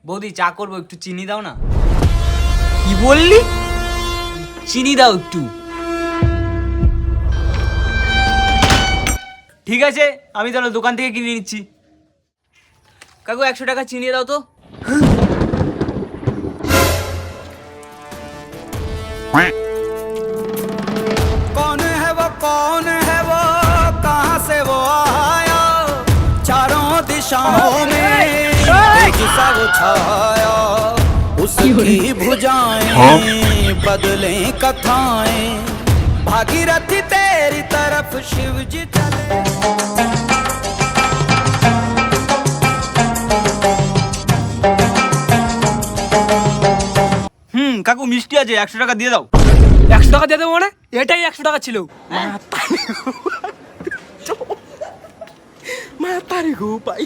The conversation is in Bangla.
বৌদি চা করবো, একটু চিনি দাও না। কি বললি? চিনি দাও একটু। ঠিক আছে, আমি তাহলে দোকান থেকে কিনে নিচ্ছি। কাকু 100 টাকা চিনি দাও তো। कौन है वो कहाँ से वो आया, चारों दिशाओं में एक सा वो छाया, उसकी भुजाएं बदलें कथाएं, भागीरथी तेरी तरफ शिव जी चले। কাকু মিষ্টি আছে, 100 টাকা দিয়ে দাও। 100 টাকা দিয়ে দেবো মানে? এটাই 100 টাকা ছিল। মাতারি গো ভাই।